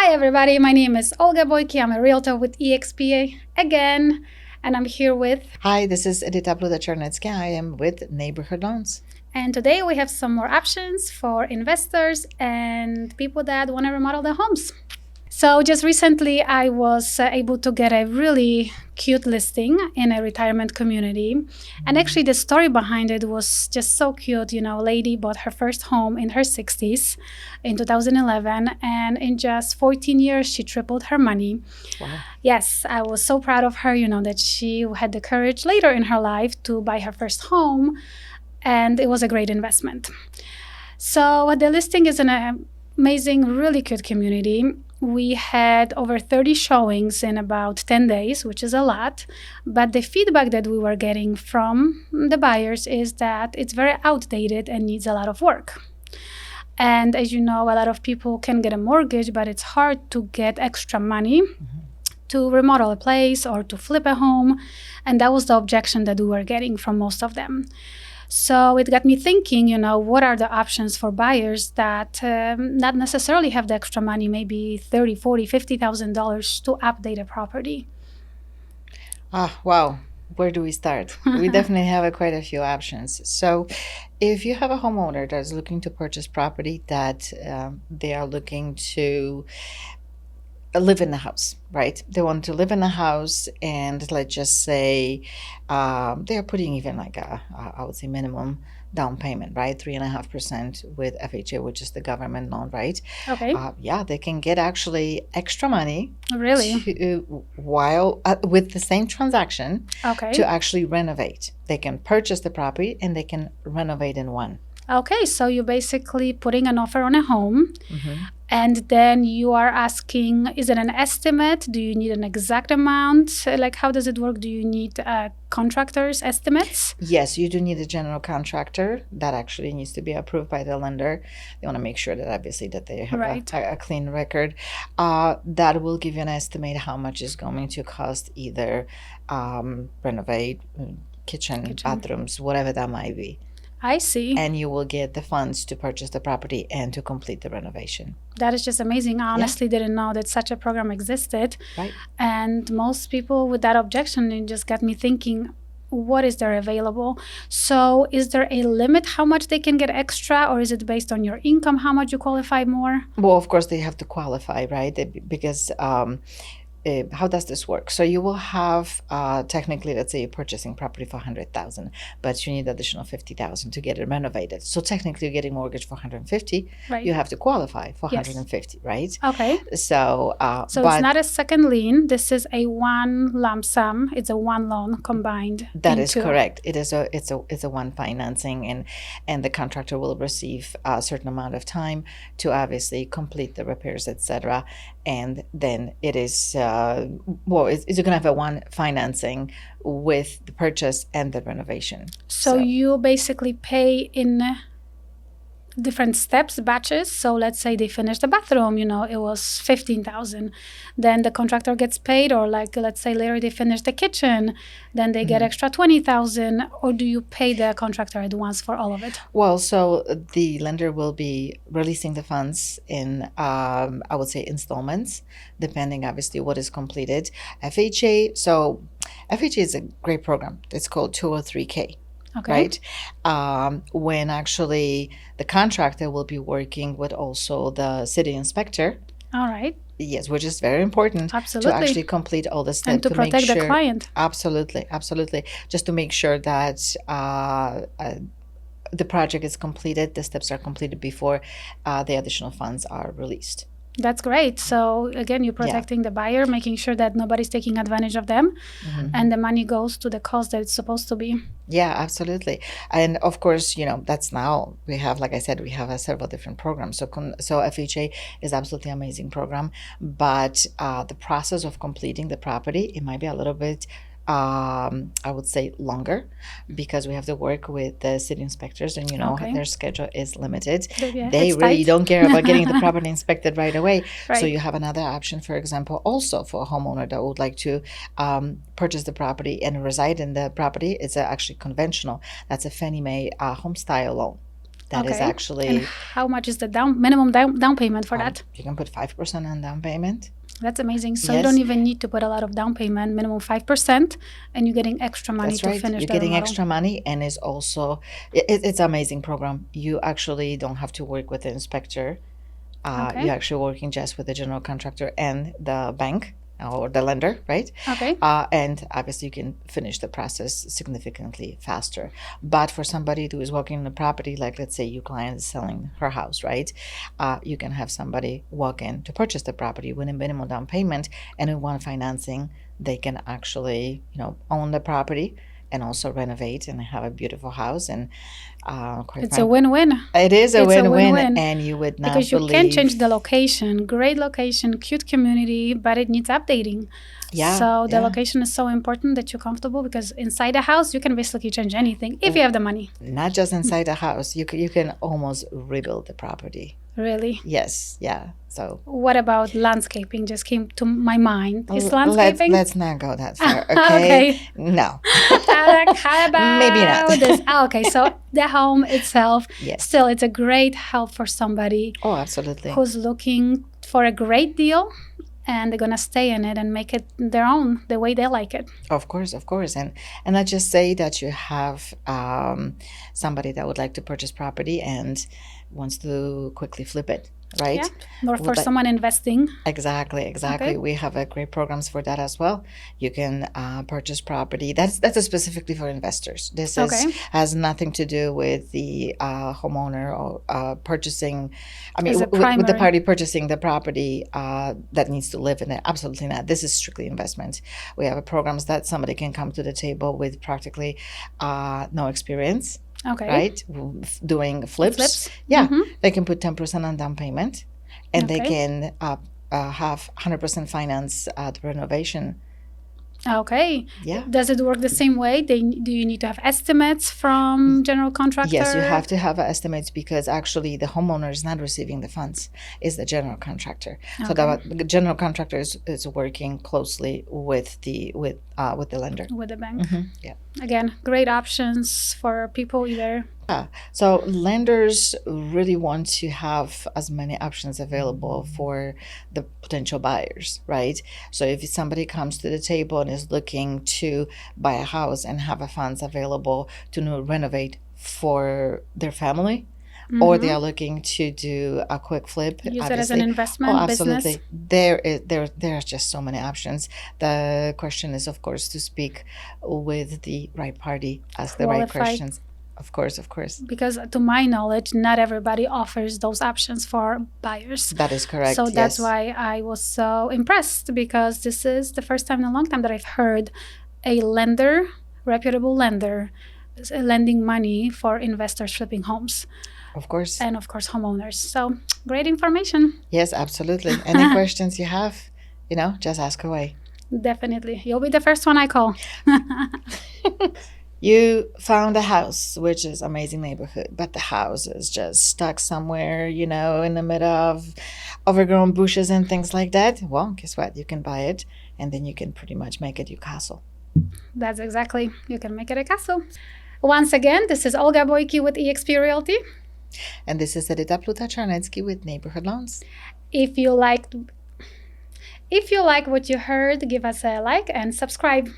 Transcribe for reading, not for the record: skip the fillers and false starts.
Hi everybody, my name is Olga Boyki. I'm a realtor with EXPA again, and I'm here with... Hi, this is Edyta Pluta-Czarnecki. I am with Neighborhood Loans. And today we have some more options for investors and people that want to remodel their homes. So just recently I was able to get a really cute listing in a retirement community. And actually the story behind it was just so cute. You know, a lady bought her first home in her 60s in 2011. And in just 14 years, she tripled her money. Wow. Yes, I was so proud of her, that she had the courage later in her life to buy her first home. And it was a great investment. So the listing is an amazing, really cute community. We had over 30 showings in about 10 days, which is a lot. But the feedback that we were getting from the buyers is that it's very outdated and needs a lot of work. And as you know, a lot of people can get a mortgage, but it's hard to get extra money to remodel a place or to flip a home. And that was the objection that we were getting from most of them. So it got me thinking, what are the options for buyers that not necessarily have the extra money, maybe $30,000, $40,000, $50,000 to update a property? Wow. Where do we start? We definitely have quite a few options. So if you have a homeowner that's looking to purchase property that they are looking to live in the house, right? They want to live in the house, and let's just say they are putting even like I would say minimum down payment, right? 3.5% with FHA, which is the government loan, right? Okay. Yeah, they can get actually extra money. Really? While with the same transaction, Okay. to actually renovate. They can purchase the property and they can renovate in one. Okay, so you're basically putting an offer on a home, and then you are asking, is it an estimate? Do you need an exact amount? Like, how does it work? Do you need contractors' estimates? Yes, you do need a general contractor. That actually needs to be approved by the lender. They want to make sure that obviously that they have Right. a clean record. That will give you an estimate how much is going to cost either renovate, kitchen, bathrooms, whatever that might be. I see. And you will get the funds to purchase the property and to complete the renovation. That is just amazing. I honestly didn't know that such a program existed. Right. And most people with that objection, it just got me thinking, what is there available? So is there a limit how much they can get extra, or is it based on your income, how much you qualify more? Well, of course, they have to qualify, right? Because how does this work? So you will have technically, let's say you're purchasing property for $100,000, but you need additional $50,000 to get it renovated. So technically, you're getting mortgage for $150,000. Right. You have to qualify for Yes. $150,000, right? Okay. So So it's not a second lien. This is a one lump sum. It's a one loan combined. That is correct. It's a one financing, and the contractor will receive a certain amount of time to obviously complete the repairs, etc. And then it is it's going to have a one financing with the purchase and the renovation. So you basically pay in different steps, batches. So let's say they finish the bathroom, it was $15,000. Then the contractor gets paid, or like, let's say later they finish the kitchen, then they get extra $20,000. Or do you pay the contractor at once for all of it? Well, so the lender will be releasing the funds in, I would say, installments, depending obviously what is completed. FHA is a great program. It's called 203K. Okay. Right? When actually the contractor will be working with also the city inspector. All right. Yes, which is very important. Absolutely. To actually complete all the steps. And to protect the client. Absolutely. Just to make sure that the project is completed, the steps are completed before the additional funds are released. That's great. So again, you're protecting the buyer, making sure that nobody's taking advantage of them, and the money goes to the cost that it's supposed to be. Yeah, absolutely. And of course, that's now we have, like I said, we have several different programs. So FHA is absolutely amazing program, but the process of completing the property, it might be a little bit I would say longer, because we have to work with the city inspectors, and their schedule is limited. They really don't care about getting the property inspected right away. Right. So you have another option, for example, also for a homeowner that would like to purchase the property and reside in the property. It's actually conventional. That's a Fannie Mae home style loan. That is Okay. And actually, how much is the minimum down payment for that? you can put 5% on down payment. That's amazing. So you Yes. don't even need to put a lot of down payment, minimum 5%, and you're getting extra money That's to right. finish You're the getting remodel. extra money, and it's also it's an amazing program. You actually don't have to work with the inspector. Okay. You're actually working just with the general contractor and the bank or the lender, right? Okay. And obviously, you can finish the process significantly faster. But for somebody who is working on the property, like let's say your client is selling her house, right? You can have somebody walk in to purchase the property with a minimal down payment, and in one financing, they can actually, own the property and also renovate and have a beautiful house. And quite It's a win-win. it is a It's a win-win, win-win. and you would not Because you can believe. change the location, great location, cute community, but it needs updating. Yeah, So the yeah. location is so important that you're comfortable, because inside a house you can basically change anything if you have the money. Not just inside a house, you can almost rebuild the property. Really. Yes, yeah. So What about landscaping? Just came to my mind. Is landscaping? let's not go that far, okay? Okay. No. How about Maybe not. this? Okay, so the home itself, Yes. still, it's a great help for somebody Oh, absolutely. who's looking for a great deal, and they're gonna stay in it and make it their own, the way they like it. Of course, and let's just say that you have somebody that would like to purchase property and wants to quickly flip it, right? Yeah. Or for that- someone investing. Exactly. Okay. We have great programs for that as well. You can purchase property. That's specifically for investors. This Okay. has nothing to do with the homeowner or purchasing. I mean, As a with the primary. party purchasing the property that needs to live in it. Absolutely not. This is strictly investment. We have programs that somebody can come to the table with practically no experience. Okay. Right, doing flips. Yeah, they can put 10% on down payment, and they Okay. can have 100% finance the renovation. Okay. Yeah. Does it work the same way? Do you need to have estimates from general contractor? Yes, you have to have estimates, because actually the homeowner is not receiving the funds; is the general contractor. So the general contractor is working closely with the lender. With the bank. Yeah. Again, great options for people either. So lenders really want to have as many options available for the potential buyers, right? So if somebody comes to the table and is looking to buy a house and have funds available to renovate for their family, or they are looking to do a quick flip, Use it as obviously. an investment Absolutely. business. There's just so many options. The question is, of course, to speak with the right party, ask the right Qualified. questions. Of course. Because to my knowledge, not everybody offers those options for buyers. That is correct. So that's yes. why I was so impressed, because this is the first time in a long time that I've heard a lender, reputable lender, lending money for investors flipping homes. Of course. And of course, homeowners. So great information. Yes, absolutely. Any questions you have, just ask away. Definitely. You'll be the first one I call. You found a house, which is amazing neighborhood, but the house is just stuck somewhere, in the middle of overgrown bushes and things like that. Well, guess what? You can buy it, and then you can pretty much make it your castle. That's exactly. You can make it a castle. Once again, this is Olga Boyki with eXp Realty. And this is Edyta Pluta-Czarnecki with Neighborhood Loans. If you like what you heard, give us a like and subscribe.